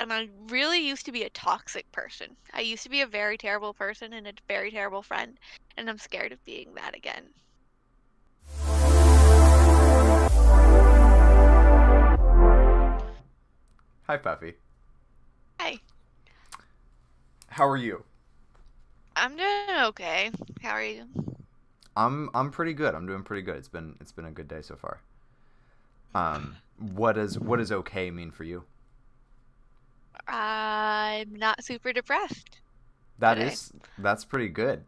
And I really used to be a toxic person. I used to be a very terrible person and a very terrible friend, and I'm scared of being that again. Hi, Puffy. Hi. How are you? I'm doing okay. How are you? I'm pretty good. I'm doing pretty good. It's been a good day so far. What does okay mean for you? I'm not super depressed That today. is that's pretty good.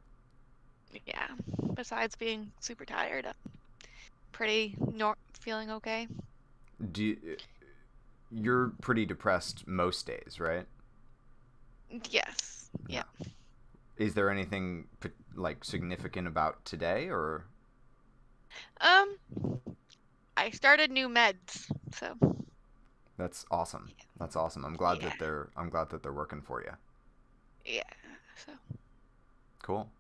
Yeah. Besides being super tired, I'm pretty feeling okay. Do you, you're pretty depressed most days, right? Yes. Yeah. Yeah. Is there anything like significant about today, or Um, I started new meds, so that's awesome? That's awesome. yeah. I'm glad that they're working for you. Yeah. So Cool.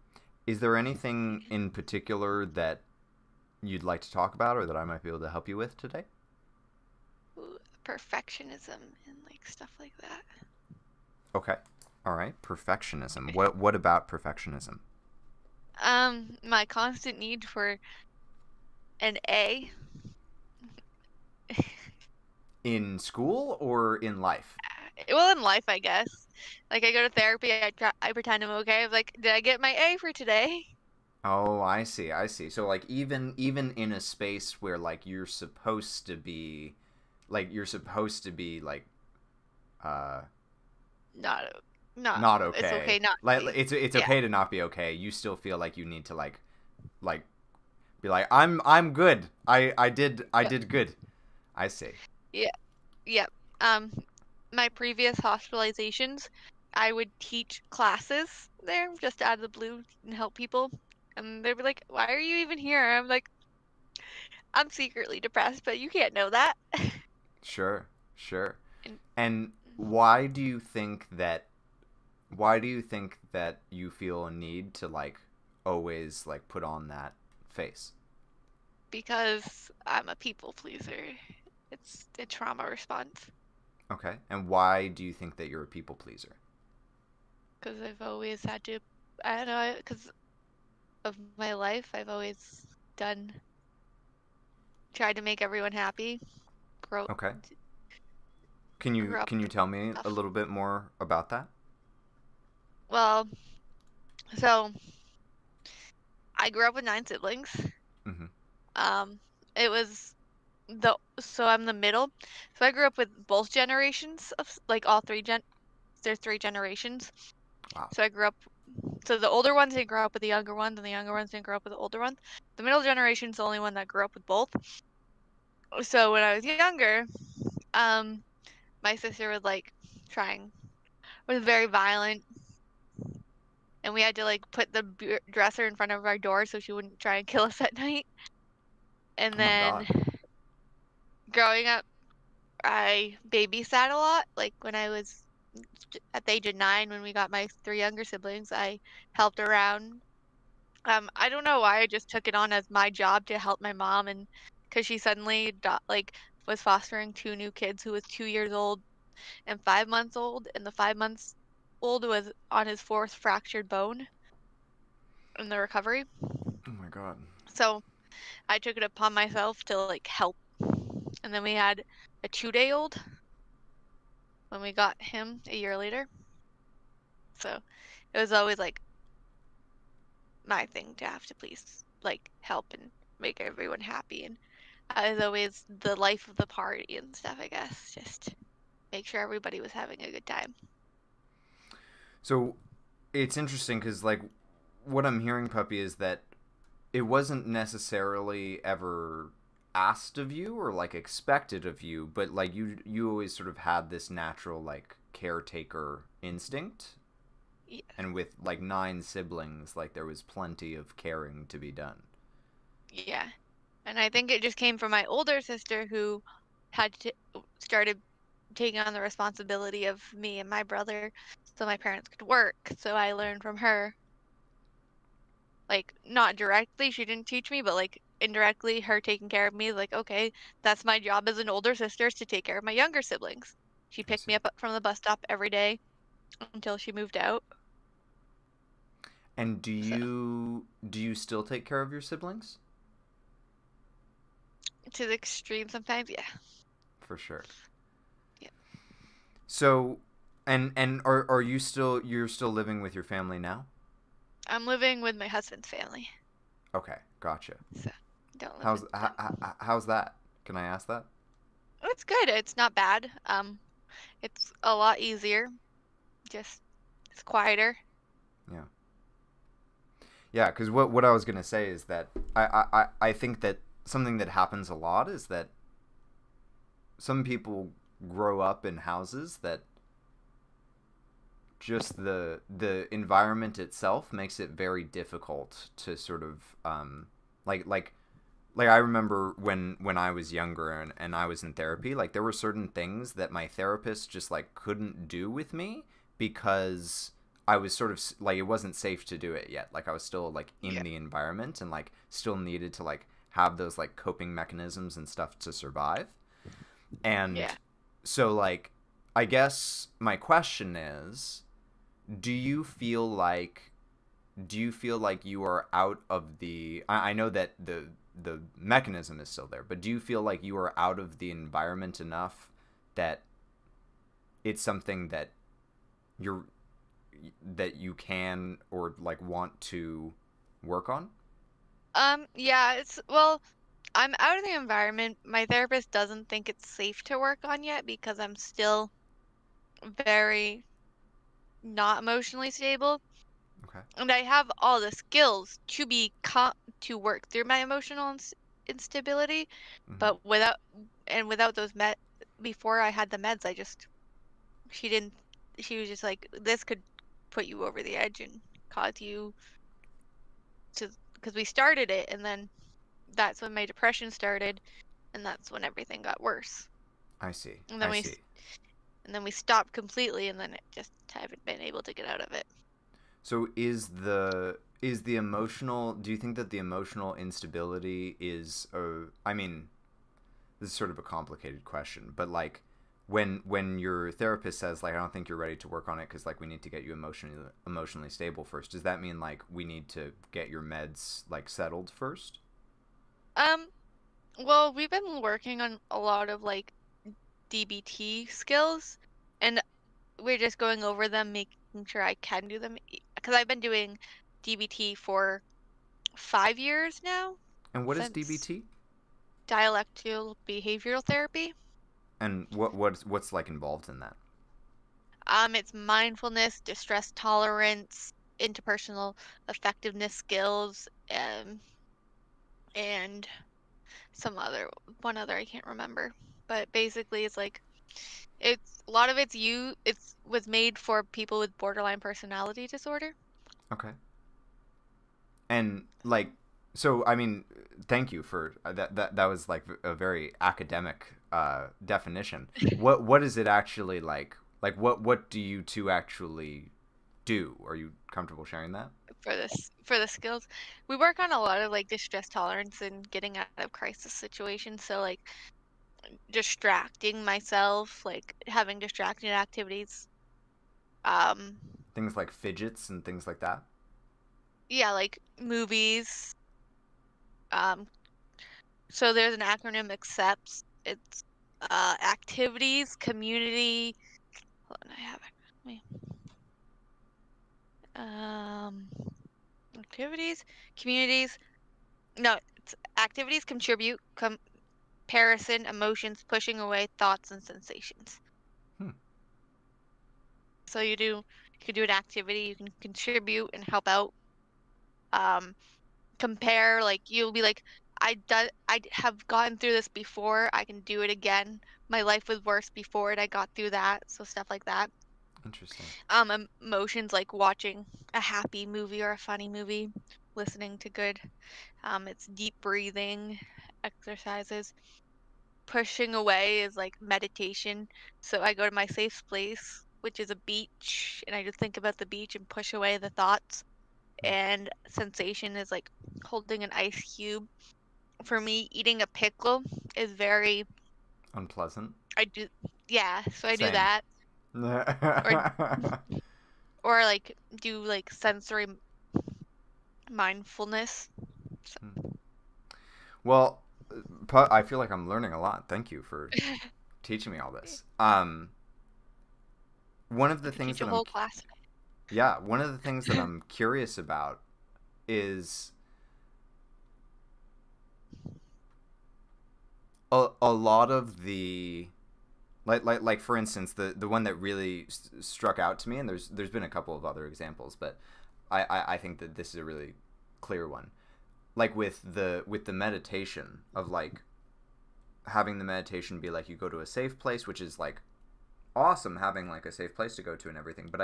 Is there anything in particular that you'd like to talk about, or that I might be able to help you with today? ooh, perfectionism and like stuff like that. Okay. All right. Perfectionism. What about perfectionism? My constant need for an A. In school or in life? Well, in life, I guess. Like I go to therapy, I pretend I'm okay. I'm like, did I get my A for today? Oh, I see. I see. So like even in a space where like you're supposed to be like uh Not, not. not It's okay. okay not to Like be. it's Yeah, okay to not be okay. You still feel like you need to like be like I'm good. I yeah, did good. I see. yeah, yeah. Um, my previous hospitalizations, I would teach classes there just out of the blue and help people, and they'd be like, "Why are you even here?" I'm like, "I'm secretly depressed, but you can't know that." Sure. Sure. And And why do you think that you feel a need to like always like put on that face? because I'm a people pleaser, it's a trauma response. Okay. And why do you think that you're a people pleaser? Because I've always had to, I don't know, because of my life, I've always done, tried to make everyone happy, grow, Okay. grew up Can you and tell me a stuff. little bit more about that? Well, so I grew up with 9 siblings. Mm-hmm. Um, it was so I'm the middle. So I grew up with both generations of like all there's 3 generations. Wow. So I grew up, so the older ones didn't grow up with the younger ones, and the younger ones didn't grow up with the older ones. The middle generation's the only one that grew up with both. So when I was younger, um, my sister was like trying, was very violent, and we had to like put the dresser in front of our door so she wouldn't try and kill us at night. And Oh my then God. growing up, I babysat a lot. Like when I was at the age of 9, when we got my 3 younger siblings, I helped around. I don't know why I just took it on as my job to help my mom, and because she suddenly like was fostering 2 new kids who was 2 years old and 5 months old, and the 5 months old was on his fourth fractured bone in the recovery. Oh my God. So I took it upon myself to like help. And then we had a 2-day old when we got him a year later. So it was always like my thing to have to please like help and make everyone happy. And I was always the life of the party and stuff, I guess. Just make sure everybody was having a good time. So it's interesting because like what I'm hearing, Puppy, is that it wasn't necessarily ever asked of you or like expected of you, but like you always sort of had this natural like caretaker instinct, Yeah. and with like 9 siblings, like there was plenty of caring to be done. Yeah. And I think it just came from my older sister who had to started taking on the responsibility of me and my brother so my parents could work. So I learned from her, like not directly, she didn't teach me, but like indirectly her taking care of me, like, okay, that's my job as an older sister is to take care of my younger siblings. She I picked see. me up from the bus stop every day until she moved out. And So do you still take care of your siblings? to the extreme sometimes, yeah. For sure. Yeah. So, and are you still you're still living with your family now? I'm living with my husband's family, Okay, gotcha. so don't live with them. How's that? Can I ask that? It's good. It's not bad. It's a lot easier. Just it's quieter. Yeah. Yeah, because what I was gonna say is that I think that something that happens a lot is that some people grow up in houses that just the environment itself makes it very difficult to sort of like like like I remember when I was younger and I was in therapy, like there were certain things that my therapist just like couldn't do with me because I was sort of like it wasn't safe to do it yet. Like I was still like Yeah. in the environment and like still needed to like have those like coping mechanisms and stuff to survive. And Yeah. so like I guess my question is, do you feel like you are out of the I know that the mechanism is still there, but do you feel like you are out of the environment enough that it's something that you're that you can or like want to work on? Yeah, it's well, I'm out of the environment. My therapist doesn't think it's safe to work on yet because I'm still very not emotionally stable. Okay. And I have all the skills to be to work through my emotional instability, Hmm. but without those before I had the meds, I just she didn't she was just like this could put you over the edge and cause you to because we started it and then that's when my depression started and that's when everything got worse. I see. And then I we see. and then we stopped completely and then it just haven't been able to get out of it. So is the emotional, do you think that the emotional instability is I mean, this is sort of a complicated question, but like when your therapist says like I don't think you're ready to work on it because like we need to get you emotionally stable first, does that mean like we need to get your meds like settled first? Um, well, we've been working on a lot of like DBT skills, and we're just going over them, making sure I can do them. Because I've been doing DBT for 5 years now, And what is since DBT? dialectical behavioral therapy. And what's like involved in that? It's mindfulness, distress tolerance, interpersonal effectiveness skills, and one other I can't remember. But basically, it's like it's a lot of it's was made for people with borderline personality disorder. Okay. And like so I mean thank you for that was like a very academic definition. What is it actually like what do you two actually do? Are you comfortable sharing that? For the skills. We work on a lot of like distress tolerance and getting out of crisis situations. So like distracting myself, like having distracting activities. Um, Things like fidgets and things like that. yeah, like movies. Um, so there's an acronym accepts. It's activities, community. Hold on, I have it. Wait. Um, activities, communities. No, it's activities contribute, comparison, emotions, pushing away thoughts and sensations. Hmm. So you can do an activity, you can contribute and help out. Um, compare, like you'll be like, I have gotten through this before, I can do it again. My life was worse before and I got through that, so stuff like that. Interesting. Emotions like watching a happy movie or a funny movie, listening to good. It's deep breathing exercises. Pushing away is like meditation. So I go to my safe place, which is a beach, and I just think about the beach and push away the thoughts. Hmm. And sensation is like holding an ice cube. For me, eating a pickle is very, Unpleasant. I do, Yeah, so I do Same. that. Or or like do like sensory mindfulness. So, Well, I feel like I'm learning a lot. Thank you for teaching me all this. One of I the could things teach a that I'm whole class. yeah, one of the things that I'm curious about is a lot of the like for instance the one that really struck out to me, and there's been a couple of other examples, but I think that this is a really clear one. Like with the meditation of like having the meditation be like you go to a safe place, which is like awesome having like a safe place to go to and everything, but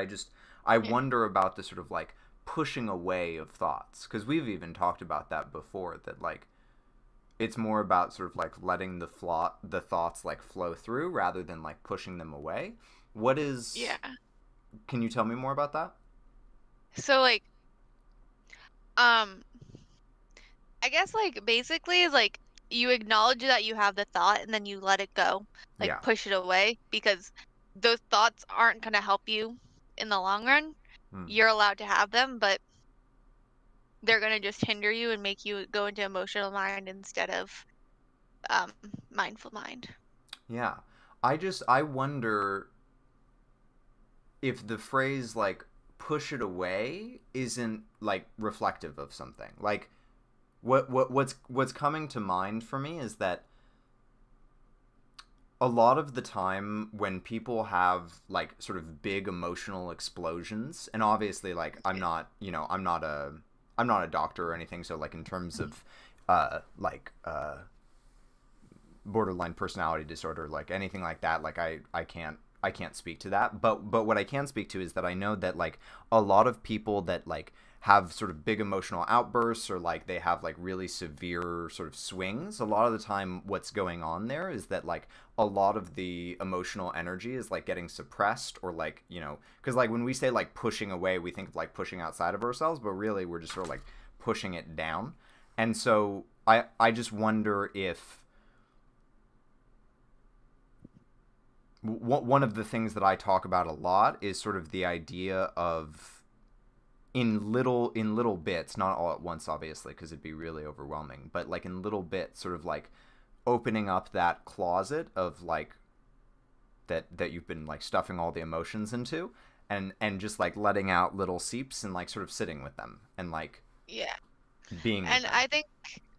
I Yeah. wonder about the sort of like pushing away of thoughts, because we've even talked about that before, that like it's more about sort of like letting the thoughts like flow through rather than like pushing them away. What is Yeah. Can you tell me more about that? So like um I guess like basically like you acknowledge that you have the thought and then you let it go. Like Yeah. push it away because those thoughts aren't going to help you in the long run. Hmm. You're allowed to have them, but they're going to just hinder you and make you go into emotional mind instead of um mindful mind. Yeah. I wonder if the phrase like push it away isn't like reflective of something. Like what's coming to mind for me is that a lot of the time when people have like sort of big emotional explosions, and obviously like Yeah. I'm not a doctor or anything, so like in terms of like borderline personality disorder, like anything like that, like I can't speak to that, but what I can speak to is that I know that like a lot of people that like have sort of big emotional outbursts, or like they have like really severe sort of swings, a lot of the time what's going on there is that like a lot of the emotional energy is like getting suppressed, or like, you know, because like when we say like pushing away, we think of like pushing outside of ourselves, but really we're just sort of like pushing it down. And so I just wonder if one of the things that I talk about a lot is sort of the idea of in little bits, not all at once obviously because it'd be really overwhelming, but like in little bits, sort of like opening up that closet of like that you've been like stuffing all the emotions into, and just like letting out little seeps and like sort of sitting with them and like Yeah. being with And them. I think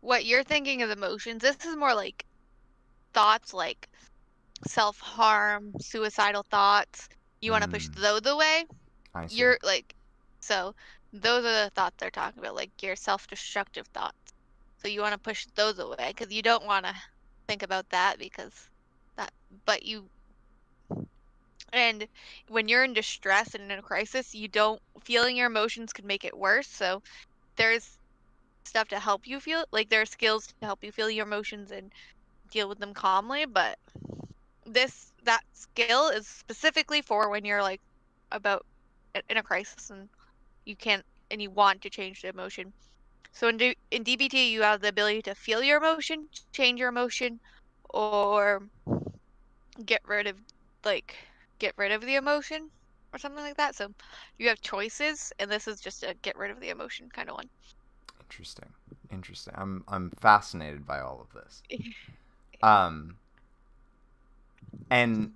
what you're thinking of emotions, this is more like thoughts like self-harm, suicidal thoughts. You want to push Mm, those away. I see. You're like, so those are the thoughts they're talking about, like your self-destructive thoughts. So you want to push those away because you don't want to think about that because that, but you, and when you're in distress and in a crisis, you don't, feeling your emotions could make it worse. So there's stuff to help you feel, like there are skills to help you feel your emotions and deal with them calmly, but that skill is specifically for when you're like about in a crisis and you can't and you want to change the emotion. So in DBT you have the ability to feel your emotion, change your emotion, or get rid of like get rid of the emotion or something like that. So you have choices, and this is just a get rid of the emotion kind of one. Interesting. Interesting. I'm fascinated by all of this. Um and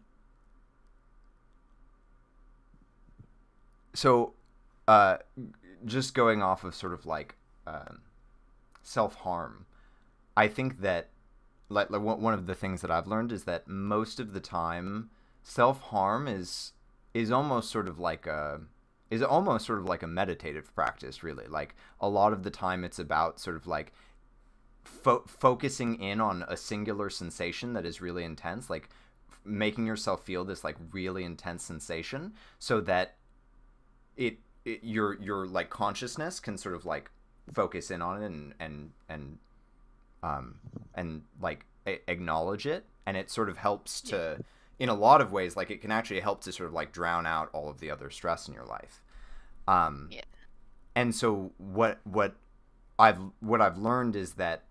so uh just going off of sort of like self harm, I think that like one of the things that I've learned is that most of the time self harm is almost sort of like a is almost sort of like a meditative practice, really. Like a lot of the time it's about sort of like focusing in on a singular sensation that is really intense, like making yourself feel this like really intense sensation, so that your like consciousness can sort of like focus in on it um and like acknowledge it, and it sort of helps Yeah. to, in a lot of ways, like it can actually help to sort of like drown out all of the other stress in your life. um Yeah. and so what I've learned is that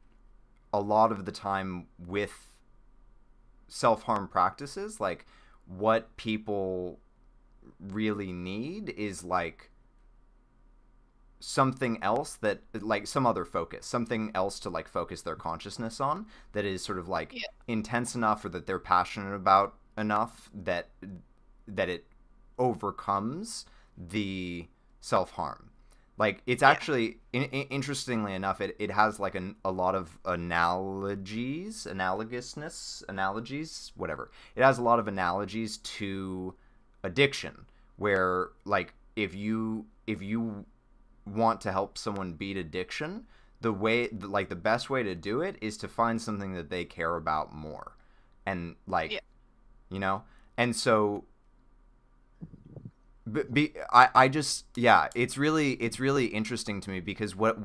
a lot of the time with self-harm practices, like what people really need is like something else, that like some other focus, something else to like focus their consciousness on, that is sort of like Yeah. intense enough, or that they're passionate about enough, that it overcomes the self-harm. Like it's Yeah. actually interestingly enough, it has like a lot of analogies, whatever. It has a lot of analogies to addiction, where like if you want to help someone beat addiction, the best way to do it is to find something that they care about more, and Yeah. like, you know. And so I just, yeah, it's really interesting to me, because what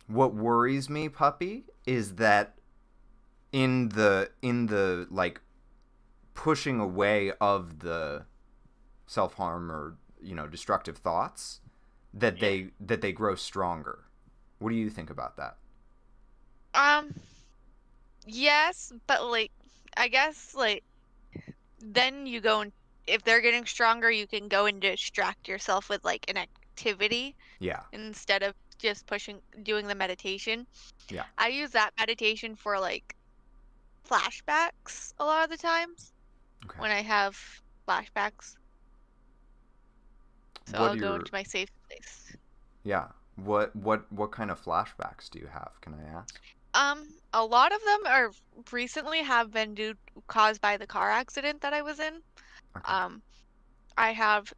worries me, puppy, is that in the like pushing away of the self-harm, or destructive thoughts, that Yeah. they grow stronger. What do you think about that? Um, yes, but like I guess like then you go and if they're getting stronger, you can go and distract yourself with like an activity Yeah. instead of just doing the meditation. Yeah. I use that meditation for like flashbacks a lot of the times Okay. when I have flashbacks. So What I'll are go your into my safe place. Yeah. What kind of flashbacks do you have? Can I ask? A lot of them are recently have been caused by the car accident that I was in. Okay. Um, I have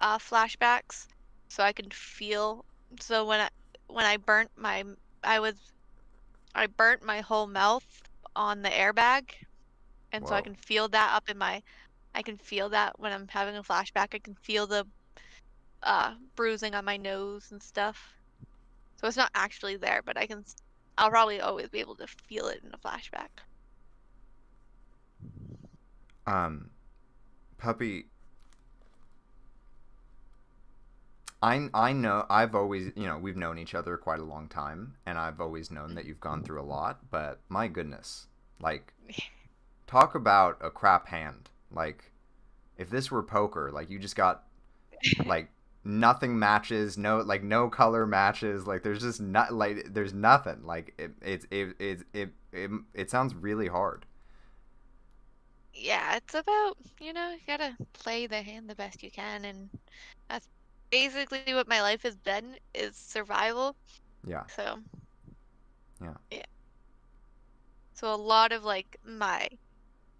flashbacks, so I can feel. So when I burnt my I was I burnt my whole mouth on the airbag, and so I Whoa. can feel that up in my. I can feel that when I'm having a flashback. I can feel the bruising on my nose and stuff. So it's not actually there, but I'll probably always be able to feel it in a flashback. Um, puppy, I know I've always, we've known each other quite a long time, and I've always known that you've gone through a lot, but my goodness, like, talk about a crap hand. Like, if this were poker, like, you just got like nothing matches, no color matches, like there's just not, like there's nothing, like it sounds really hard. Yeah, it's about, you gotta play the hand the best you can, and that's basically what my life has been is survival. Yeah. So, Yeah. yeah. So a lot of like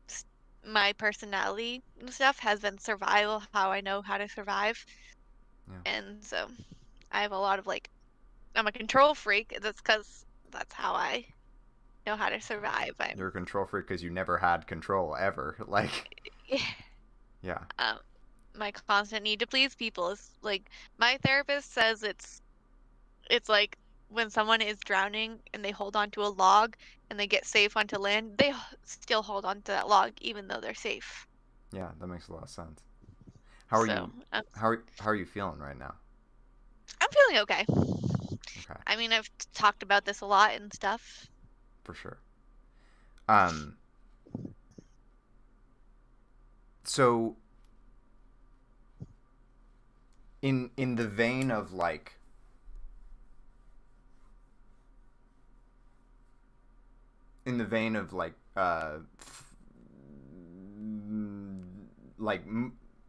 s- my personality and stuff has been survival, how I know how to survive. Yeah. And so I have a lot of like I'm a control freak. That's because that's how I know how to survive. You're a control freak because you never had control ever. Like, yeah. um my constant need to please people is like my therapist says it's like when someone is drowning and they hold on to a log and they get safe onto land, still hold on to that log even though they're safe. Yeah, that makes a lot of sense. How are So you how are you feeling right now? I'm feeling okay. Okay. I mean, I've talked about this a lot and stuff. For sure. Um so in the vein of like, in the vein of like like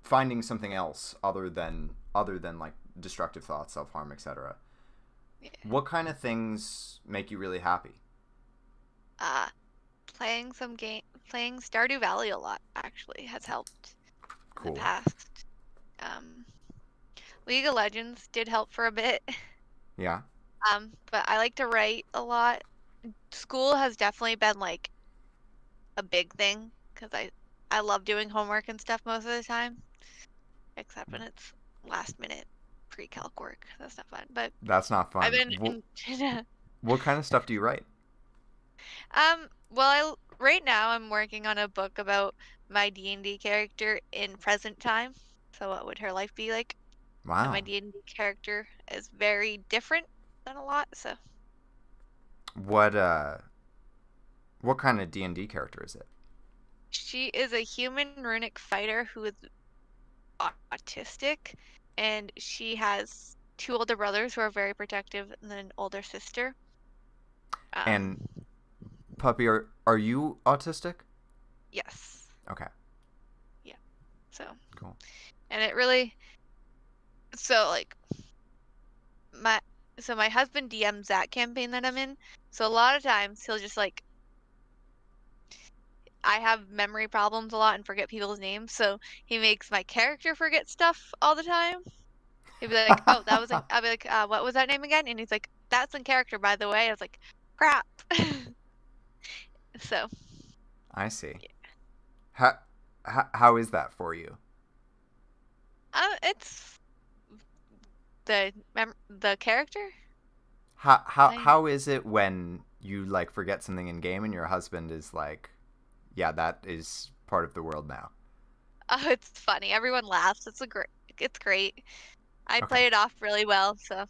finding something else other than like destructive thoughts, self-harm, etc. Yeah. What kind of things make you really happy? Uh, playing Stardew Valley a lot actually has helped in the Cool. past. Um, League of Legends did help for a bit. Yeah. But I like to write a lot. School has definitely been like a big thing because I love doing homework and stuff most of the time, except when it's last minute pre-calc work. That's not fun. But That's not I've fun. been in What kind of stuff do you write? well, right now I'm working on a book about my D&D character in present time. So what would her life be like? And my Wow. D&D character is very different than a lot, so What what kind of D&D character is it? She is a human runic fighter who is autistic, and she has two older brothers who are very protective, and then an older sister. And Um, puppy, are you autistic? yes, Okay, yeah. So, cool. and it really, so like my, so my husband DMs that campaign that I'm in. So a lot of times he'll just like, I have memory problems a lot and forget people's names, so he makes my character forget stuff all the time. He'd be like, "Oh, that was in," I'll be like, "What was that name again?" And he's like, "That's in character, by the way." I was like, "Crap." So, I see. yeah. How, how is that for you? It's the character. I How is it when you like forget something in game and your husband is like, yeah, that is part of the world now. Oh, it's funny. Everyone laughs. It's great. I Okay. play it off really well. So,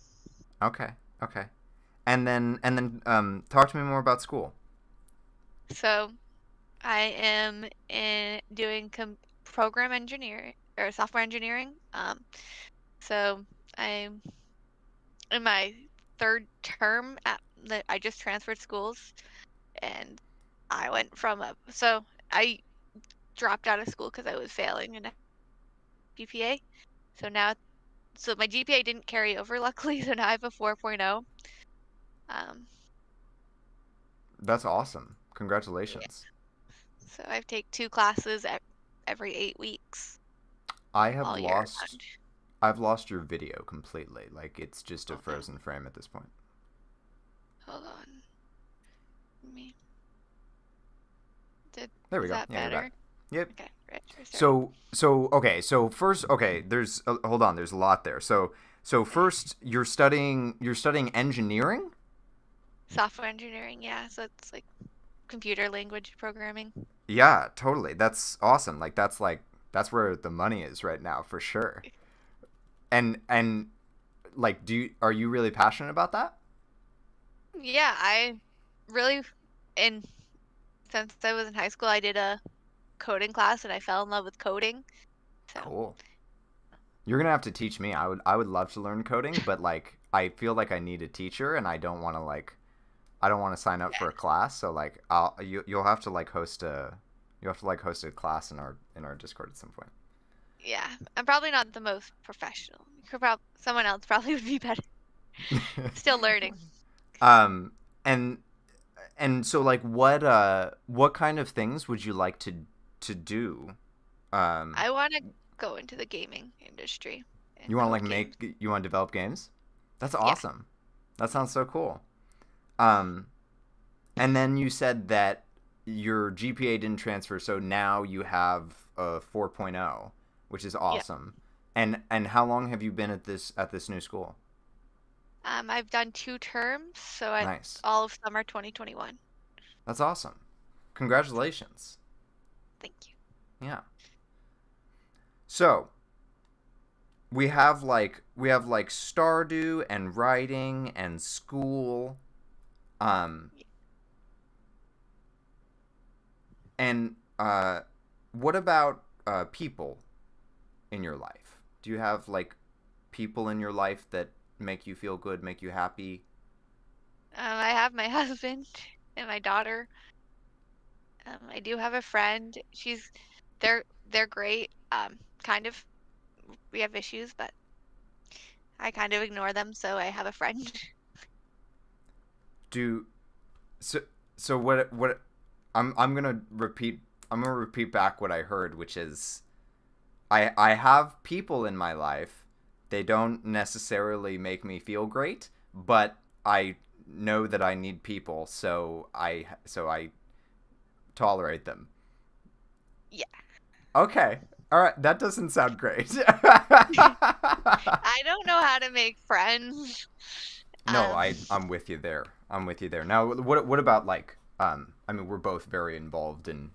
Okay. Okay. And then talk to me more about school. so I am in doing program engineering or software engineering. So I'm in my third term at I just transferred schools, and I went from I dropped out of school because I was failing in GPA. So now, so my GPA didn't carry over luckily, so now I have a 4.0. Um, That's awesome. yeah. Congratulations. So I take two classes every 8 weeks I have all year lost round. I've lost your video completely. Like it's just a Oh no, frozen frame at this point. hold on. Me, did There we is go. that Yeah, you're back. better? Yep. Okay, right, restart. So okay. So first, okay. There's hold on. There's a lot there. So Okay. first, you're studying engineering. Software engineering, yeah. So it's like computer language programming. Yeah, totally. That's awesome. Like that's where the money is right now for sure. And like, are you really passionate about that? Yeah, I really, and since I was in high school, I did a coding class and I fell in love with coding. So, Cool. You're gonna have to teach me. I would love to learn coding, but like I feel like I need a teacher, and I don't want to sign up yeah, for a class. So like you'll have to like host a class in our Discord at some point. yeah. I'm probably not the most professional. Someone else probably would be better. Still learning. um and and so like what kind of things would you like to do? Um I want to go into the gaming industry you and want to code like games. you want to develop games? That's Yeah. awesome. That sounds so cool. Um And then you said that your GPA didn't transfer, so now you have a 4.0, which is Yeah. awesome. And how long have you been at this new school? I've done 2 terms, so I Nice. all of summer 2021. That's awesome. Congratulations. Thank you. Yeah. So, we have like Stardew and writing and school. Um and what about people in your life? Do you have like people in your life that make you feel good, make you happy? I have my husband and my daughter. I do have a friend. They're great. Kind of we have issues, but I kind of ignore them, so I have a friend. Do so so what I'm going to repeat back what I heard, which is I have people in my life. They don't necessarily make me feel great, but I know that I need people, so I tolerate them. Yeah. Okay. All right, that doesn't sound great. I don't know how to make friends. No, Um, I'm with you there. I'm with you there. Now, what about like I mean, we're both very involved in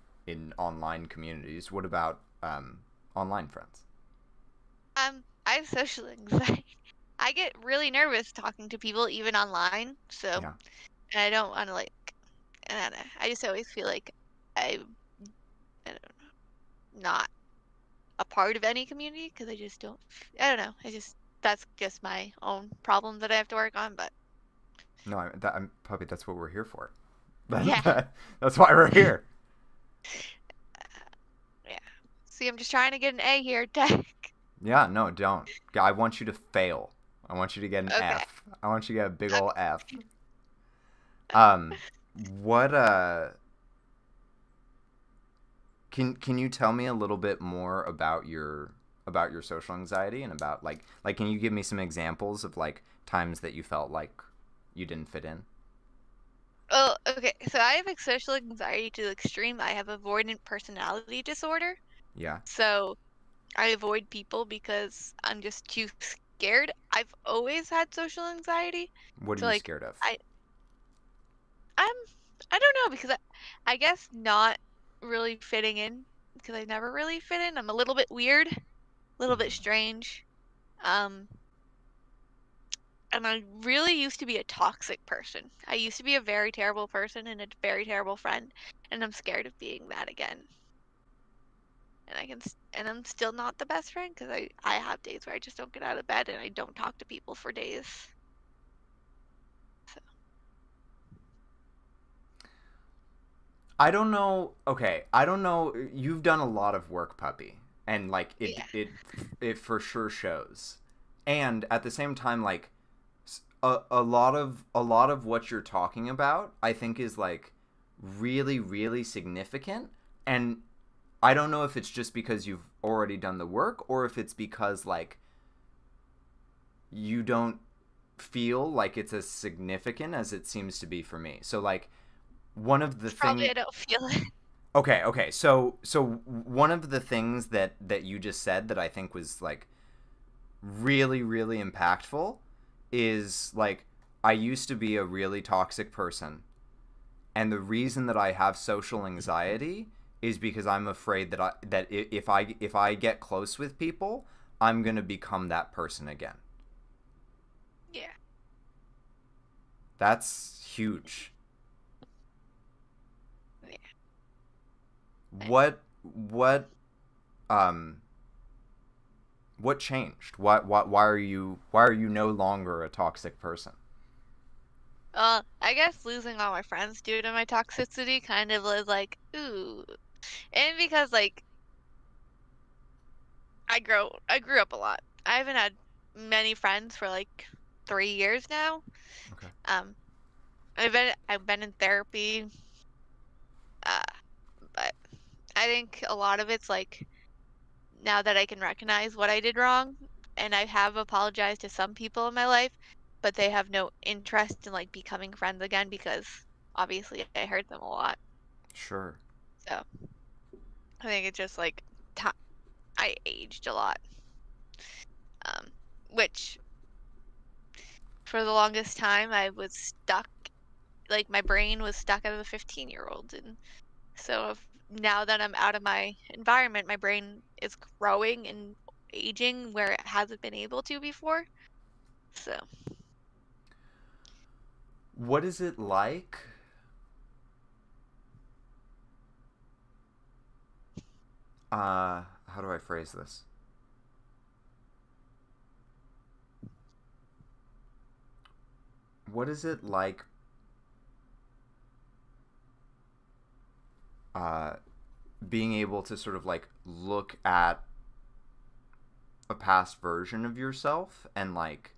online communities. What about online friends? I have social anxiety. I get really nervous talking to people even online, so Yeah. And I don't want to like, I don't know. I just always feel like I don't know, not a part of any community because I just don't. I don't know. I just that's just my own problem that I have to work on. But No, I'm puppy. That's what we're here for. yeah, That's why we're here. yeah. See, I'm just trying to get an A here, Tech. Yeah, no, don't. I want you to fail. I want you to get an Okay. F. I want you to get a big ol' F. Okay. Um, what can you tell me a little bit more about your social anxiety and about like can you give me some examples of like times that you felt like you didn't fit in? Oh, okay. So I have like social anxiety to the extreme. I have avoidant personality disorder. Yeah. So I avoid people because I'm just too scared. I've always had social anxiety. What are So you like scared of? I I'm I don't know because I guess not really fitting in because I never really fit in. I'm a little bit weird, a little bit Mhm. strange. Um and I really used to be a toxic person. I used to be a very terrible person and a very terrible friend, and I'm scared of being that again. And I'm still not the best friend because I have days where I just don't get out of bed and I don't talk to people for days. So, I don't know. Okay, I don't know. You've done a lot of work, puppy, and like yeah. it for sure shows. And at the same time, like a lot of what you're talking about, I think is like really significant. And I don't know if it's just because you've already done the work or if it's because like you don't feel like it's as significant as it seems to be for me. So like one of the It's probably thing I don't feel it. okay. So one of the things that you just said that I think was like really impactful is like I used to be a really toxic person, and the reason that I have social anxiety is because I'm afraid that if I get close with people, I'm going to become that person again. Yeah. That's huge. Yeah. What um what changed? Why are you no longer a toxic person? I guess losing all my friends due to my toxicity kind of was like, ooh. And because like I grew up a lot. I haven't had many friends for like 3 years now. Okay. Um, I've been in therapy, uh, but I think a lot of it's like now that I can recognize what I did wrong, and I have apologized to some people in my life, but they have no interest in like becoming friends again because obviously I hurt them a lot. Sure. So I think it's just like ti I aged a lot, um, which for the longest time I was stuck. Like my brain was stuck as a 15-year-old, and so now that I'm out of my environment, my brain is growing and aging where it hasn't been able to before. So. What is it like? How do I phrase this? What is it like uh being able to sort of like look at a past version of yourself and like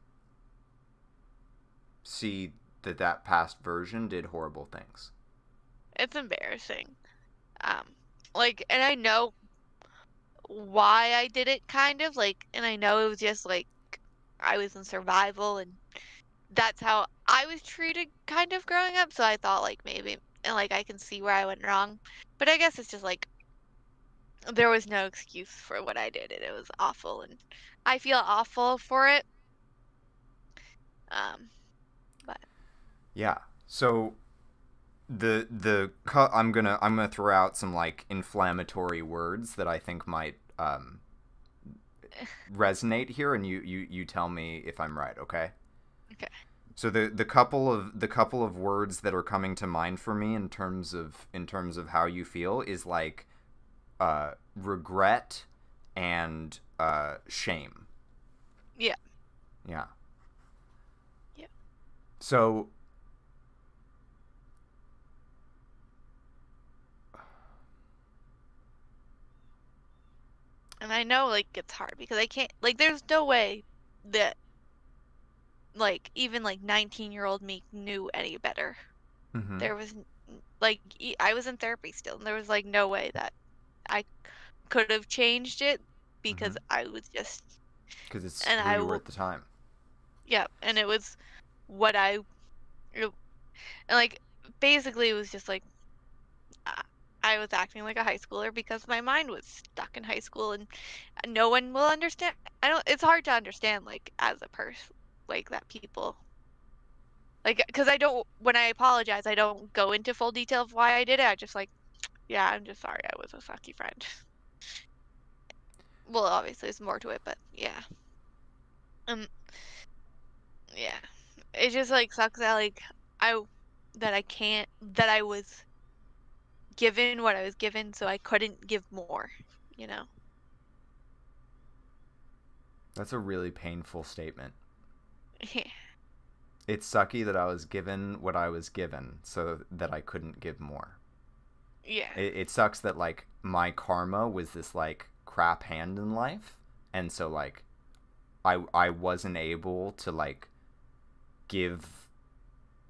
see that that past version did horrible things? It's embarrassing. Um, like, and I know why I did it kind of like, and I know it was just like I was in survival and that's how I was treated kind of growing up. So I thought like maybe, and like I can see where I went wrong. But I guess it's just like there was no excuse for what I did and it was awful and I feel awful for it. Um, but Yeah. So I'm gonna throw out some like inflammatory words that I think might resonate here, and you tell me if I'm right. Okay. okay. So the couple of words that are coming to mind for me in terms of how you feel is like regret and shame. Yeah. Yeah. Yeah. So And I know like it's hard because I can't like there's no way that like even like 19-year-old me knew any better. mm-hmm. There was like I was in therapy still, and there was like no way that I could have changed it Mm-hmm. because I was just Because it's and who you were at the time. yeah, and it was what and like basically it was just like uh, I was acting like a high schooler because my mind was stuck in high school and no one will understand. I don't it's hard to understand like as a person like that people like because I don't when I apologize I don't go into full detail of why I did it. I just like yeah, I'm just sorry I was a sucky friend. Well, obviously there's more to it, but yeah. Um yeah. It just like sucks that like I that I can't that I was given what I was given so I couldn't give more, you know. That's a really painful statement. It's sucky that I was given what I was given so that I couldn't give more. Yeah. It sucks that like my karma was this like crap hand in life, and so like I wasn't able to like give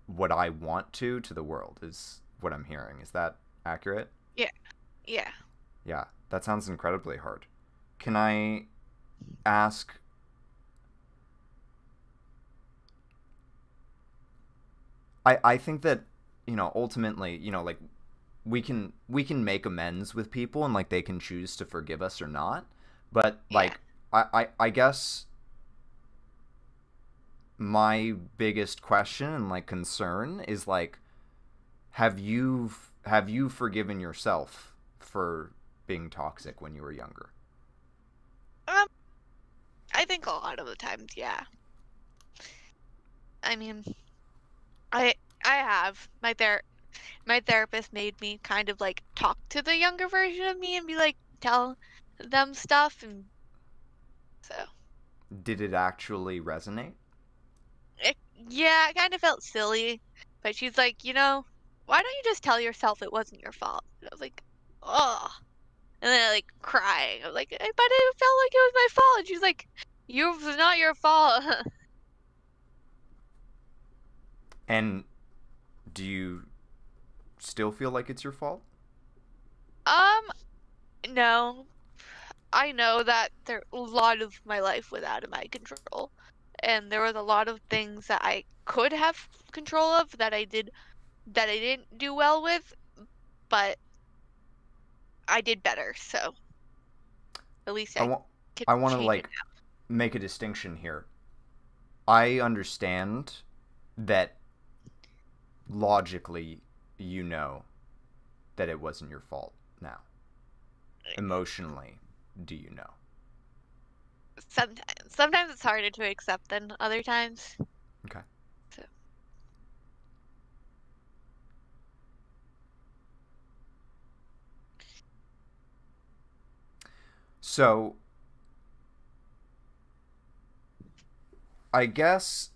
what I want to the world is what I'm hearing. Is that accurate? Yeah. Yeah. Yeah, that sounds incredibly hard. Can I ask? I think that ultimately like we can make amends with people and like they can choose to forgive us or not. But Yeah. like I guess my biggest question and like concern is like have you forgiven yourself for being toxic when you were younger? Um I think a lot of the times, yeah. I mean, I I have my therapist made me kind of like talk to the younger version of me and be like tell them stuff and so Did it actually resonate? yeah, it kind of felt silly, but she's like, why don't you just tell yourself it wasn't your fault? And I was like, oh, and then I like crying. I was like, but it felt like it was my fault. And she's like, it's not your fault. And do you still feel like it's your fault? um, no, I know that there a lot of my life was out of my control, and there was a lot of things that I could have control of that I didn't do well with, but I did better. So at least I I want could I want to change it like make a distinction here. I understand that logically you know that it wasn't your fault now. Emotionally, do you know? sometimes. Sometimes it's harder to accept than other times. Okay. So So, I guess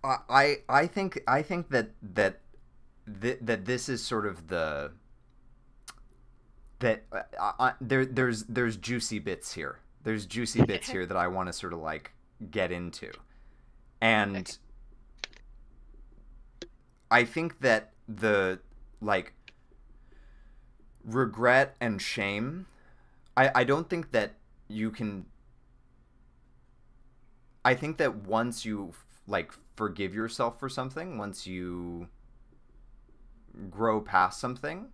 I think that this is sort of that there's juicy bits here. There's juicy bits here that I want to sort of like get into. okay. And I think that the like regret and shame, I don't think that you can I think that once you like forgive yourself for something, once you grow past something,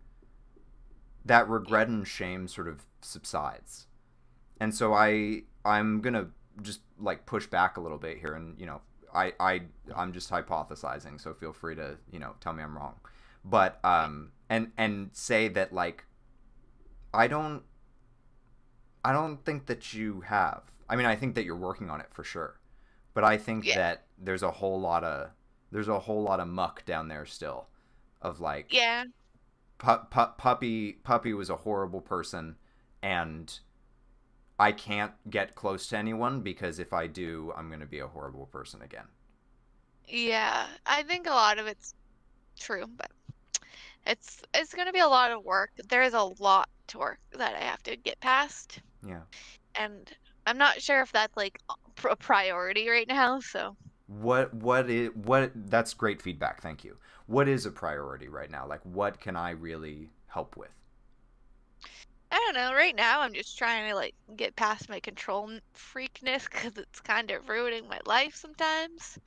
that regret and shame sort of subsides. And so I'm going to just like push back a little bit here and I'm just hypothesizing, so feel free to, tell me I'm wrong. But and say that like I don't I don't think that you have. I mean, I think that you're working on it for sure. but I think Yeah. that there's a whole lot of muck down there still, of like Yeah. puppy was a horrible person, and I can't get close to anyone because if I do, I'm gonna be a horrible person again. Yeah. I think a lot of it's true, but it's gonna be a lot of work. There is a lot to work that I have to get past, Yeah. and I'm not sure if that's like a priority right now. So What that's great feedback. Thank you. What is a priority right now? Like what can I really help with? I don't know. Right now, I'm just trying to like get past my freakness because it's kind of ruining my life sometimes.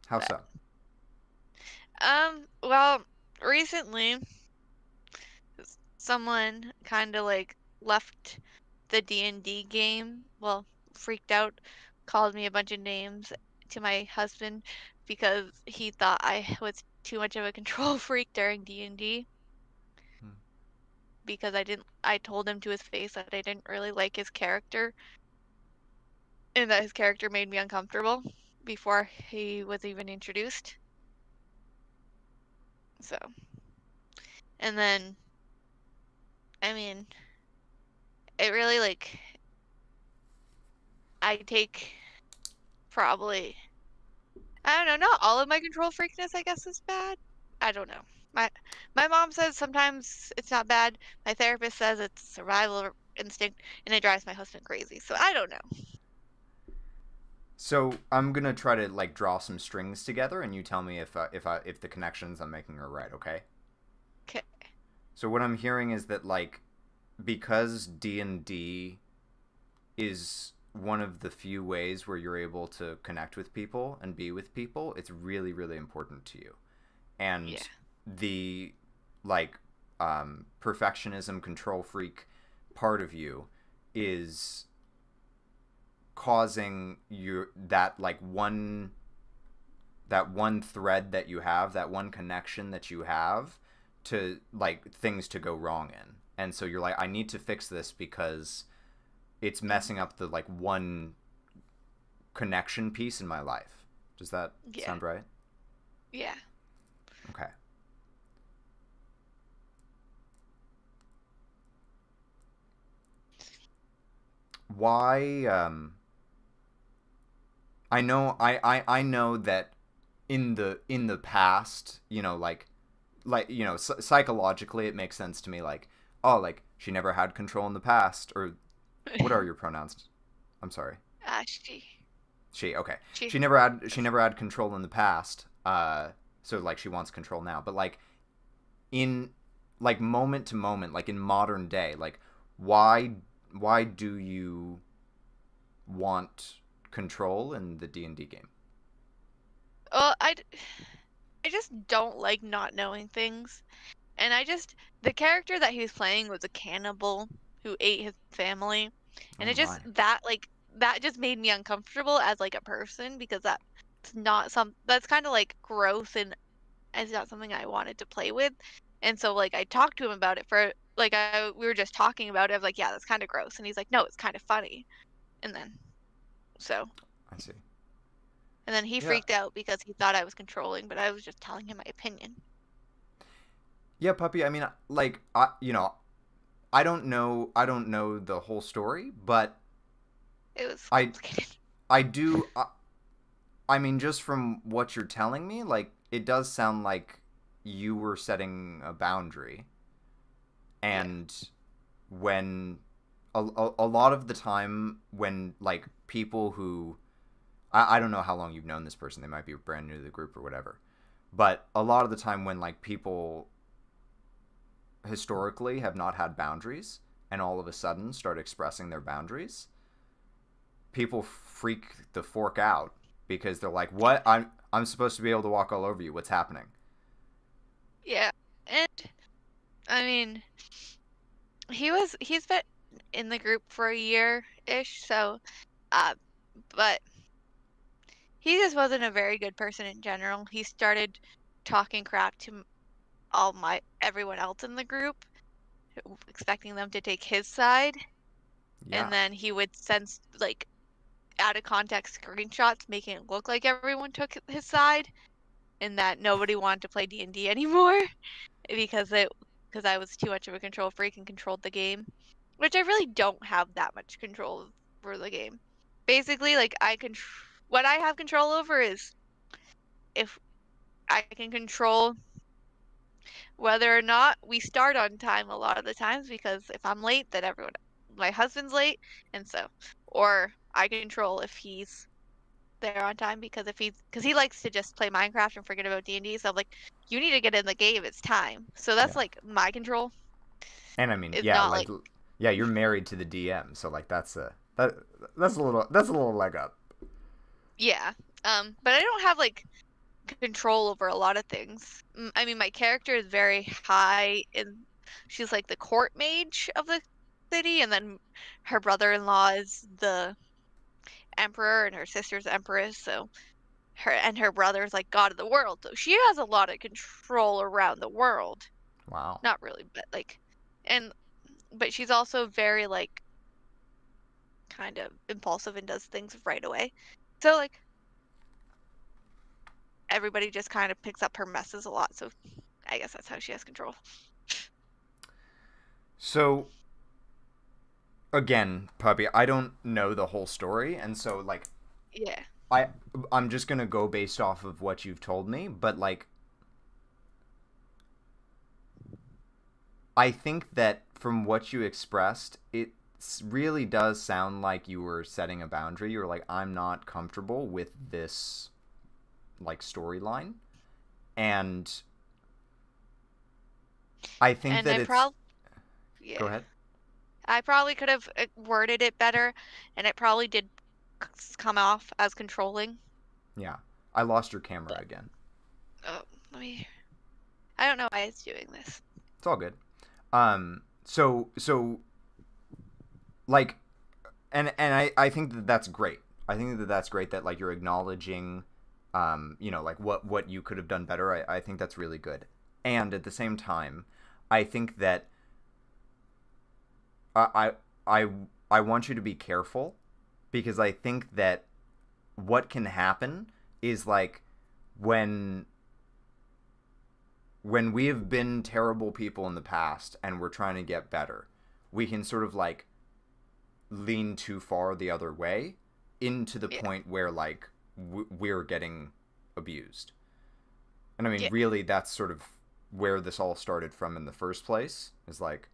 How But so? well, recently someone kind of like left the D&D game. Well, freaked out, called me a bunch of names to my husband because he thought I was too much of a control freak during D&D Hmm. because I told him to his face that I didn't really like his character and that his character made me uncomfortable before he was even introduced. So, and then I mean, it really like I take probably I don't know, not all of my control freakness I guess is bad. I don't know. My my mom says sometimes it's not bad. My therapist says it's survival instinct and it drives my husband crazy. So I don't know. So I'm gonna try to like draw some strings together, and you tell me if the connections I'm making are right. Okay. Okay. So what I'm hearing is that like because D&D is one of the few ways where you're able to connect with people and be with people, it's really really important to you. Yeah. And the like perfectionism control freak part of you is causing you that one thread that you have, that one connection that you have, to like things to go wrong in. And so you're like, I need to fix this because it's messing Hmm. up the like one connection piece in my life. Does that Yeah. sound right? Yeah. Okay. Why I know that in the past, psychologically it makes sense to me, like, oh, like she never had control in the past, or what are your pronouns? I'm sorry. She. She, okay. She. She never had control in the past. So like she wants control now. But like in like moment to moment, like in modern day, like why do you want control in the D&D game? Well, I just don't like not knowing things. And the character that he was playing was a cannibal who ate his family. Oh And it my. just, that just made me uncomfortable as like a person because that's kind of like gross and it's not something I wanted to play with. And so like I talked to him about it for like we were just talking about it. I was like, yeah, that's kind of gross. And he's like, no, it's kind of funny. And then, so, I see. and then he Yeah. freaked out because he thought I was controlling, but I was just telling him my opinion. Yeah, puppy. I mean, like, I don't know the whole story, but It was I complicated. I do. I mean, just from what you're telling me, like, it does sound like you were setting a boundary, Yeah. and when a lot of the time when like people who I don't know how long you've known this person, they might be brand new to the group or whatever, but a lot of the time when like people historically have not had boundaries and all of a sudden start expressing their boundaries, people freak the fork out because they're like, "What? I'm supposed to be able to walk all over you. What's happening?" Yeah. And I mean, he's been in the group for a year-ish, so uh but he just wasn't a very good person in general. He started talking crap to all my everyone else in the group, expecting them to take his side, and Yeah. then he would sense like out of context screenshots making it look like everyone took his side and that nobody wanted to play D&D anymore because I was too much of a control freak and controlled the game, which I really don't have that much control over the game. Basically, like what I have control over is if I can control whether or not we start on time a lot of the times, because if I'm late, then my husband's late, and so, or I control if he's there on time, because he likes to just play Minecraft and forget about D&D. So I'm like, you need to get in the game. It's time. So that's Yeah. like my control. And I mean, It's yeah, not like like, yeah, you're married to the DM, so like that's a little leg up. yeah. But I don't have like control over a lot of things. I mean, my character is very high in, she's like the court mage of the city, and then her brother-in-law is the emperor and her sister's empress, so her brother's like god of the world. So she has a lot of control around the world. Wow. Not really, but like, and but she's also very like kind of impulsive and does things right away. So like everybody just kind of picks up her messes a lot. So I guess that's how she has control. So again, puppy, I don't know the whole story, and so like Yeah. I I'm just gonna go based off of what you've told me, but like I think that from what you expressed, it really does sound like you were setting a boundary. You were like, I'm not comfortable with this like storyline, and I think And that I it's. probably, Go yeah, ahead. I probably could have worded it better, and it probably did come off as controlling. Yeah, I lost your camera But again. oh, let me. I don't know why it's doing this. It's all good. So like, and I think that that's great. I think that that's great that like you're acknowledging, you know, like what you could have done better. I think that's really good. And at the same time, I think that I I I want you to be careful because I think that what can happen is like when when we have been terrible people in the past and we're trying to get better, we can sort of like lean too far the other way into the Yeah. point where like we're getting abused. And I mean, Yeah. really, that's sort of where this all started from in the first place. Is like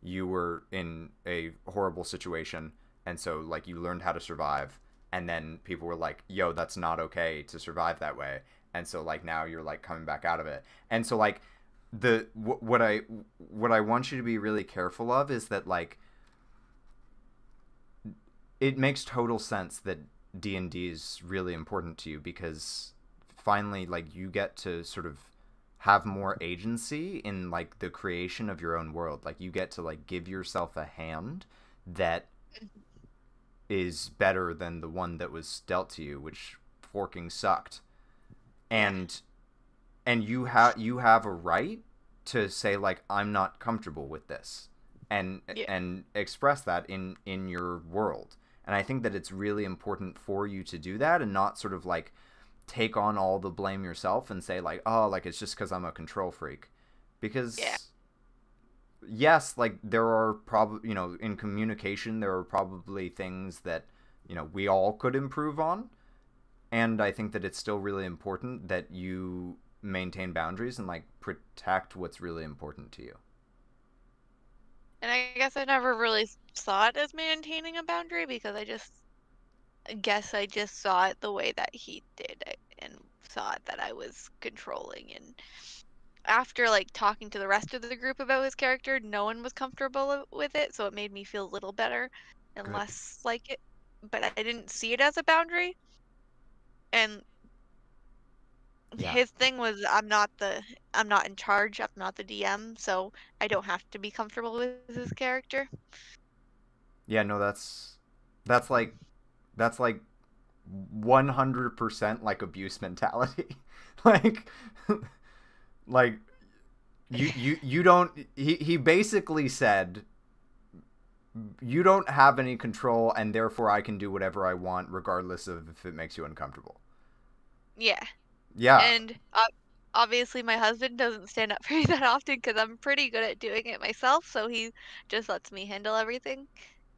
you were in a horrible situation, and so like you learned how to survive, and then people were like, "Yo, that's not okay to survive that way," and so like now you're like coming back out of it, and so like what I want you to be really careful of is that like it makes total sense that D&D is really important to you because finally like you get to sort of have more agency in like the creation of your own world. Like you get to like give yourself a hand that is better than the one that was dealt to you, which forking sucked. Yeah. And you have a right to say like I'm not comfortable with this Yeah. and express that in your world. And I think that it's really important for you to do that and not sort of like take on all the blame yourself and say like, oh, like it's just because I'm a control freak, Yeah. because yes, like there are probably, you know, in communication there are probably things that, you know, we all could improve on, and I think that it's still really important that you maintain boundaries and like protect what's really important to you. And I guess I never really saw it as maintaining a boundary because I guess I just saw it the way that he did it and saw it that I was controlling. And after like talking to the rest of the group about his character, no one was comfortable with it, so it made me feel a little better and Good. less like it. But I didn't see it as a boundary. And Yeah. his thing was I'm not in charge, I'm not the DM, so I don't have to be comfortable with his character. Yeah, no, that's like that's like 100% like abuse mentality. like like you don't he basically said you don't have any control, and therefore I can do whatever I want, regardless of if it makes you uncomfortable. Yeah. Yeah. And obviously my husband doesn't stand up for me that often because I'm pretty good at doing it myself, so he just lets me handle everything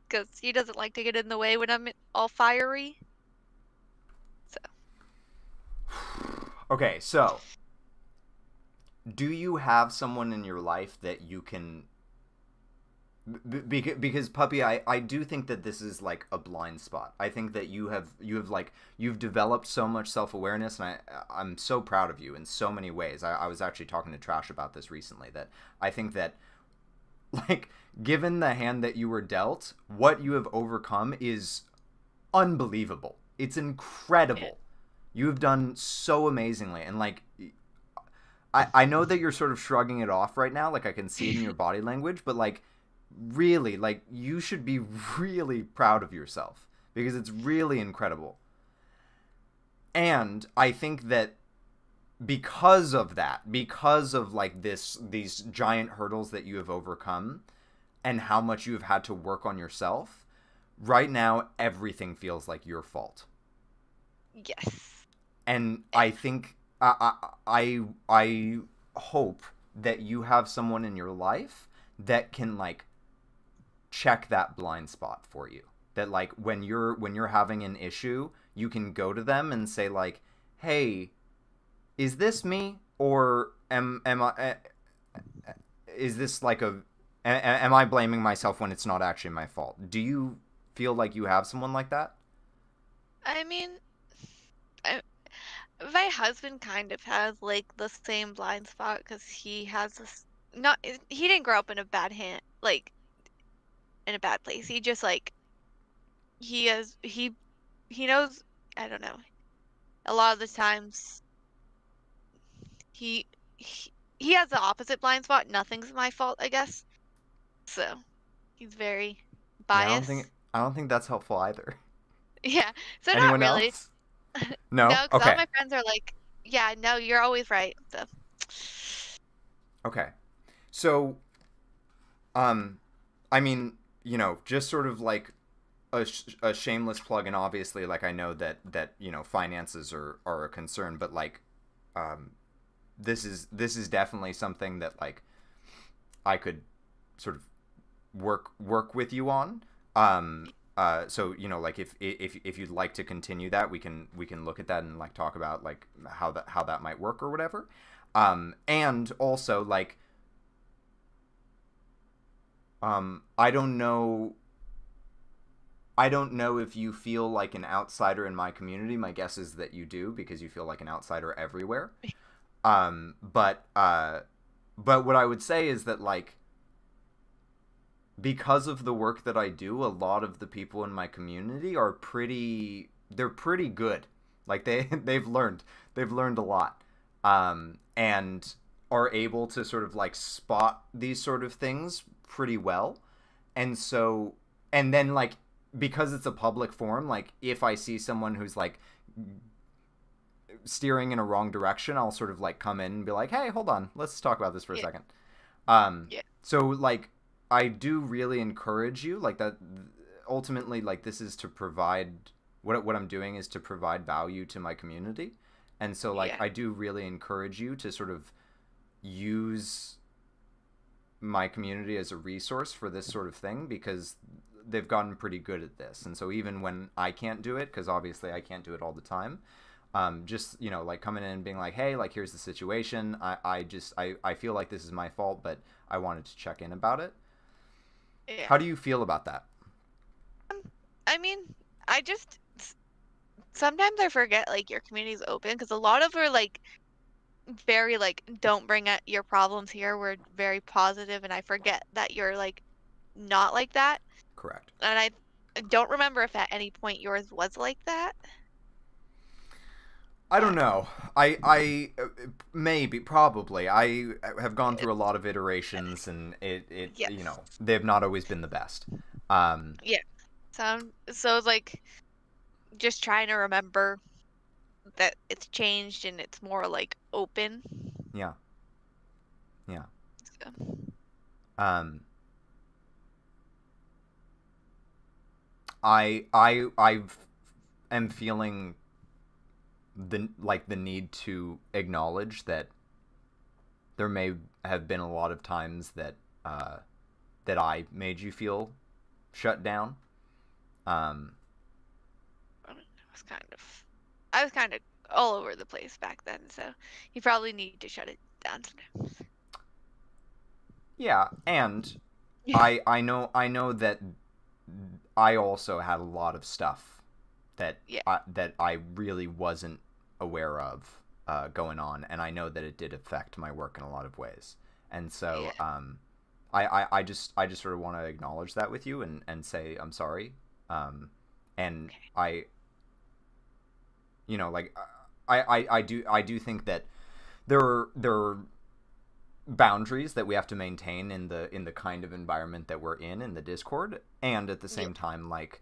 because he doesn't like to get in the way when I'm all fiery. So, Okay, so do you have someone in your life that you can because puppy, I do think that this is like a blind spot. I think that you have like you've developed so much self-awareness, and I'm so proud of you in so many ways. I was actually talking to Trash about this recently, that I think that, like, given the hand that you were dealt, what you have overcome is unbelievable. It's yeah. incredible. You have done so amazingly, and like I know that you're sort of shrugging it off right now, like I can see it in your body language, but like really, like you should be really proud of yourself because it's really incredible. And I think that because of that, because of like these giant hurdles that you have overcome and how much you have had to work on yourself, right now everything feels like your fault. Yes. And Yeah. I think I hope that you have someone in your life that can like check that blind spot for you. That like when you're having an issue, you can go to them and say like, "Hey, is this me, or am I is this like am I blaming myself when it's not actually my fault?" Do you feel like you have someone like that? I mean, I, my husband kind of has like the same blind spot because he has this not he didn't grow up in a bad hand like in a bad place. He just like he has he knows I don't know. A lot of the times he he, he has the opposite blind spot. Nothing's my fault, I guess. So he's very Yeah, biased. I don't think that's helpful either. Yeah. So not Anyone really. else? No? No, because all Okay. my friends are like, yeah, no, you're always right. So Okay. So, um, I mean, just sort of like a shameless plug, and obviously, like I know that finances are a concern, but like, um, this is definitely something that like I could sort of work with you on. So like if you'd like to continue that, we can look at that and like talk about like how that might work or whatever. And also like I don't know. I don't know if you feel like an outsider in my community. My guess is that you do because you feel like an outsider everywhere. But what I would say is that like because of the work that I do, a lot of the people in my community are they're pretty good. Like they've learned a lot. And are able to sort of like spot these sort of things pretty well. And so and then like because it's a public forum, like if I see someone who's like steering in a wrong direction, I'll sort of like come in and be like, "Hey, hold on. Let's talk about this for a yeah, second." yeah, So like I do really encourage you like that ultimately like this is to provide what I'm doing is to provide value to my community. And so like yeah, I do really encourage you to sort of use my community as a resource for this sort of thing because they've gotten pretty good at this. And so even when I can't do it, because obviously I can't do it all the time, just like coming in and being like, hey, like here's the situation. I feel like this is my fault, but I wanted to check in about it. yeah. How do you feel about that? Um, I mean, I just sometimes I forget like your community's open because a lot of are like very like don't bring up your problems here. We're very positive, and I forget that you're like not like that. Correct. And I don't remember if at any point yours was like that. I don't But know. I maybe probably I have gone through a it's lot of iterations, and it yes, they've not always been the best. Um, yeah. So it's like just trying to remember that it's changed and it's more like open. yeah, yeah. So, Um, I am feeling the need to acknowledge that there may have been a lot of times that that I made you feel shut down. Um, I was kind of all over the place back then, so you probably need to shut it down sometimes. yeah, and I know that I also had a lot of stuff Yeah, that I really wasn't aware of going on, and I know that it did affect my work in a lot of ways. And so yeah, I just sort of want to acknowledge that with you and say I'm sorry. And okay, I you know like I do think that there are boundaries that we have to maintain in the kind of environment that we're in the Discord, and at the yeah, same time, like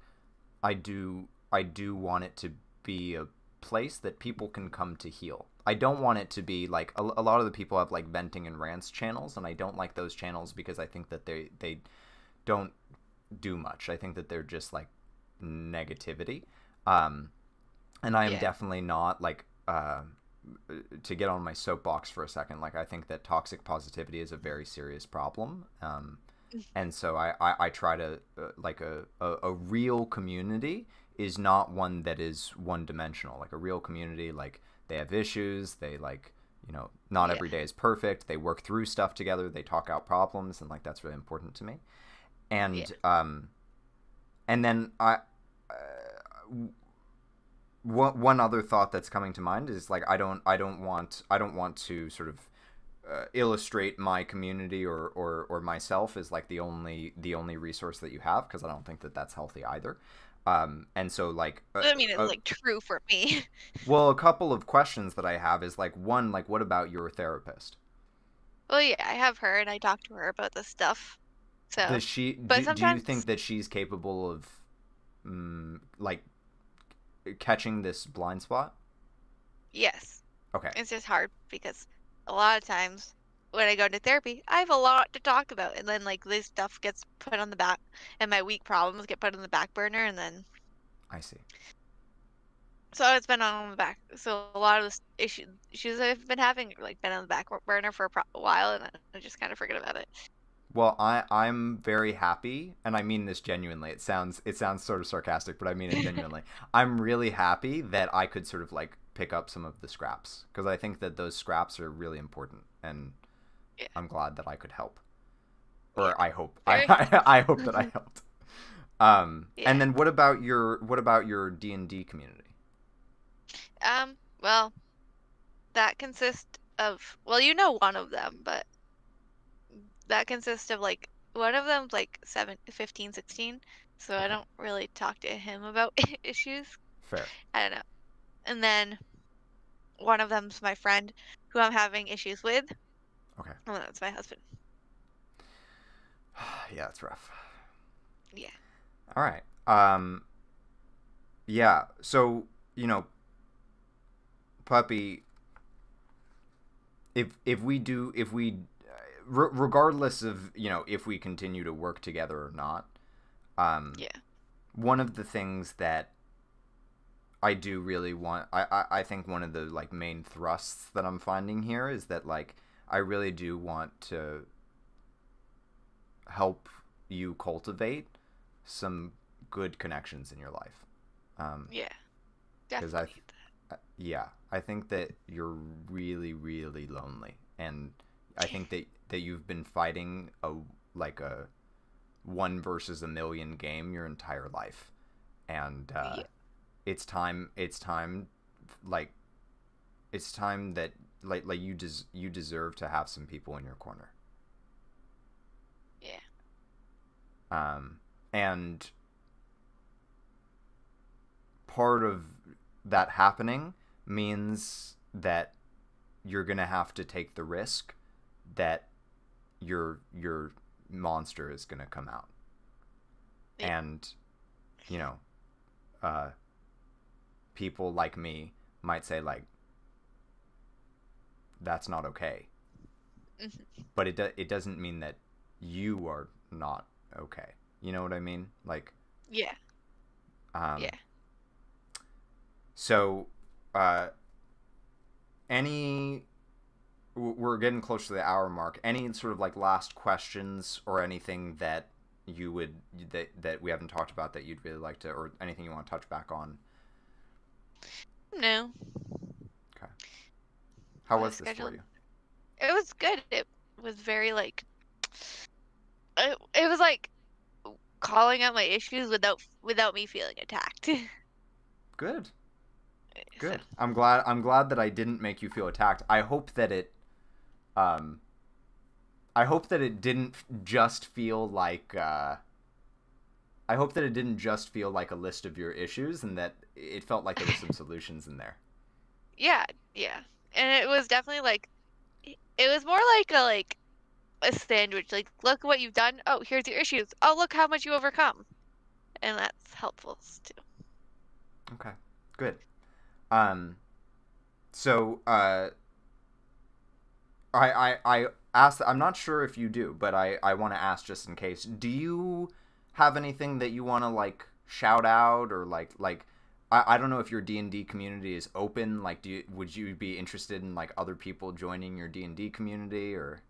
I do want it to be a place that people can come to heal. I don't want it to be like a lot of the people have like venting and rants channels, and I don't like those channels because I think that they don't do much. I think that they're just like negativity. Um, and I am yeah, definitely not like to get on my soapbox for a second. Like I think that toxic positivity is a very serious problem. And so I try to a real community is not one that is one dimensional. Like a real community, like they have issues, they like not yeah, every day is perfect, they work through stuff together, they talk out problems, and like that's really important to me. yeah. And then one other thought that's coming to mind is like I don't want to sort of illustrate my community or myself as like the only resource that you have, because I don't think that that's healthy either. And so like I mean, it's like true for me. well, a couple of questions that I have is like, one, like what about your therapist? Well, yeah, I have her and I talk to her about this stuff. So, Does she but do you sometimes, think that she's capable of like catching this blind spot? yes, Okay. it's just hard because a lot of times when I go to therapy, I have a lot to talk about, and then like this stuff gets put on the back, and my weak problems get put on the back burner, and then I see. so it's been on the back. So a lot of the issues I've been having like been on the back burner for a while, and I just kind of forget about it. Well, I'm very happy, and I mean this genuinely. It sounds sort of sarcastic, but I mean it genuinely. I'm really happy that I could sort of like pick up some of the scraps, because I think that those scraps are really important, and Yeah, I'm glad that I could help, yeah, or I hope very. I hope that I helped. And Yeah. then what about your D&D community? Well, that consists of, well, you know one of them, but that consists of like one of them's like 15, 16. So I Okay, don't really talk to him about issues. fair. I don't know. And then one of them's my friend who I'm having issues with. Okay, And that's my husband. yeah, that's rough. Yeah. All right. Yeah. So puppy, if we do if we regardless of if we continue to work together or not, um Yeah. one of the things that I do really want, I think one of the like main thrusts that I'm finding here is that like I really do want to help you cultivate some good connections in your life. Yeah. Because Definitely need yeah, I think that you're really, really lonely, and I that. think that you've been fighting like a one versus a million game your entire life, and Yeah. it's time, like it's time that like you deserve to have some people in your corner. Yeah. And part of that happening means that you're gonna have to take the risk that your monster is gonna come out, Yeah. and you know, uh, people like me might say like that's not okay, Hmm. but it doesn't mean that you are not okay. You know what I mean? Like Yeah. Um, Yeah. so, uh, any we're getting close to the hour mark. Any sort of like last questions or anything that you would that we haven't talked about that you'd really like to, or anything you want to touch back on? No. Okay. How Was was this for scheduled. you? It was good. It was very like it was like calling out my issues without me feeling attacked. Good. So Good. I'm glad that I didn't make you feel attacked. Um I hope that it didn't just feel like I hope that it didn't just feel like a list of your issues, and that it felt like there was some solutions in there. yeah, yeah. And it was definitely like it was more like a sandwich. Like, look what you've done. Oh, here's your issues. Oh, look how much you overcome. And that's helpful too. Okay. Good. Um so I asked, I'm not sure if you do, but I want to ask just in case. Do you have anything that you want to like shout out, or like I don't know if your D&D community is open. Like, would you be interested in like other people joining your D&D community, or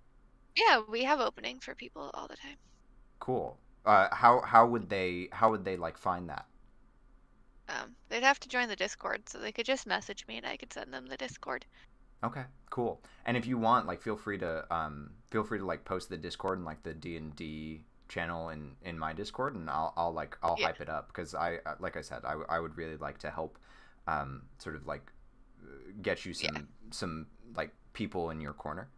Yeah, we have opening for people all the time. cool. How would they like find that? They'd have to join the Discord, so they could just message me and I could send them the Discord. Okay, cool. And if you want, like, feel free to like post the Discord and like the D&D channel in my Discord, and I'll Yeah, hype it up, because like I said, I would really like to help, sort of like get you yeah, some like people in your corner.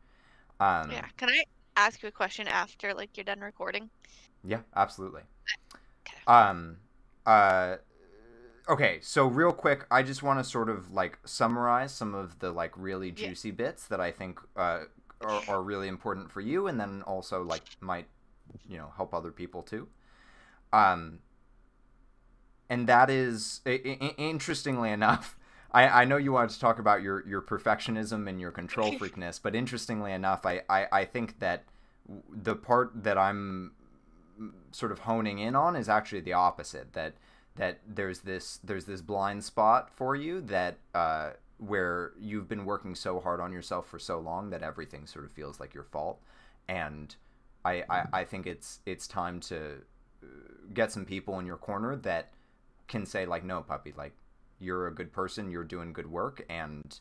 yeah. Um, Can I ask you a question after like you're done recording? yeah, absolutely. Okay. Um, uh, okay, so real quick, I just want to sort of like summarize some of the like really Yeah. juicy bits that I think are really important for you, and then also like might help other people too. Um, and that is interestingly enough. I know you wanted to talk about your perfectionism and your control freakness, but interestingly enough, I think that the part that I'm sort of honing in on is actually the opposite. That there's this blind spot for you, that where you've been working so hard on yourself for so long that everything sort of feels like your fault. And I think it's time to get some people in your corner that can say like, no, puppy, like, you're a good person, you're doing good work, and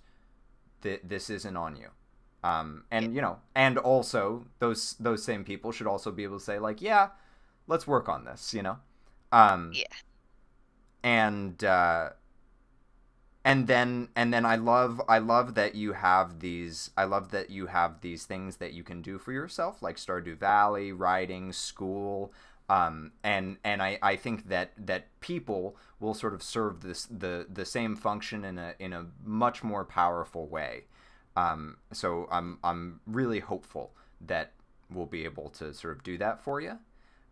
this isn't on you. Yeah. And also those same people should also be able to say like, yeah, let's work on this. Um, Yeah. and and then I love that you have these things that you can do for yourself, like Stardew Valley, writing, school. And I think that people will sort of serve the same function in a much more powerful way. So I'm really hopeful that we'll be able to sort of do that for you.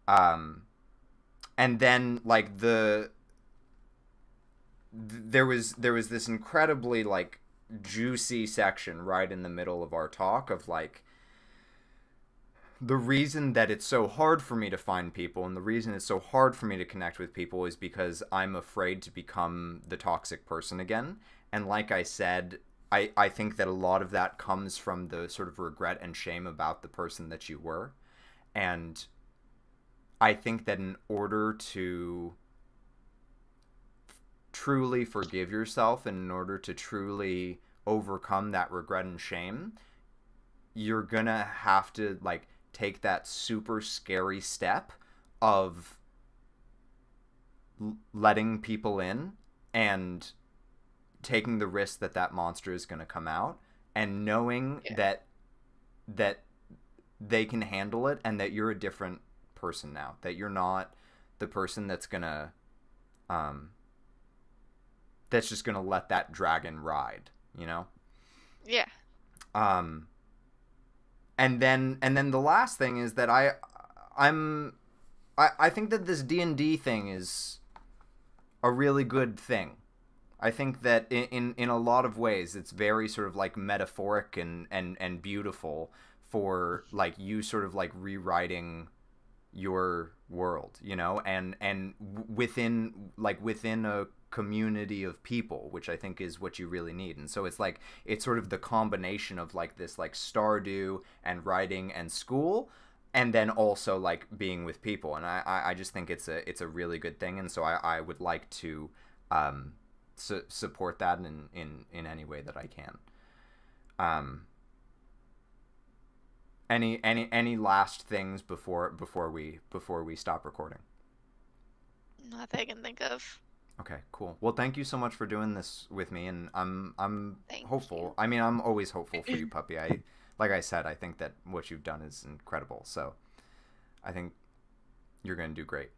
Um, and then like there was this incredibly like juicy section right in the middle of our talk of like, the reason that it's so hard for me to find people, and the reason it's so hard for me to connect with people, is because I'm afraid to become the toxic person again. And like I said, I think that a lot of that comes from the sort of regret and shame about the person that you were. And I think that in order to truly forgive yourself, and in order to truly overcome that regret and shame, you're gonna have to like take that super scary step of letting people in, and taking the risk that that monster is going to come out, and knowing Yeah. that they can handle it, and that you're a different person now, that you're not the person um that's just going to let that dragon ride. Yeah. um and then the last thing is that I'm I think that this D&D thing is a really good thing. I think that in a lot of ways it's very sort of like metaphoric and beautiful for like you sort of like rewriting your world, you know, and within within a community of people, which I think is what you really need. And so it's like it's sort of the combination of like this like Stardew and writing and school, and then also like being with people. And I just think it's a really good thing. And so I would like to support that in any way that I can. Um, any last things before we stop recording? Nothing I can think of. Okay, cool. Well, thank you so much for doing this with me, and I'm Thank hopeful. you. I mean, I'm always hopeful for you, puppy. I like I said, I think that what you've done is incredible. So, I think you're going to do great.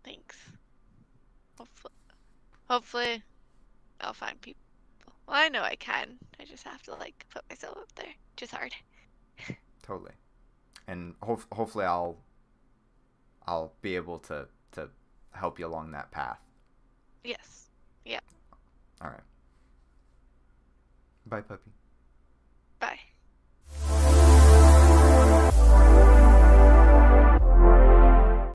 Thanks. Hopefully, hopefully I'll find people. Well, I know I can. I just have to like put myself up there. Just hard. Totally. And hopefully I'll be able to help you along that path. Yes. Yeah. All right. Bye, puppy.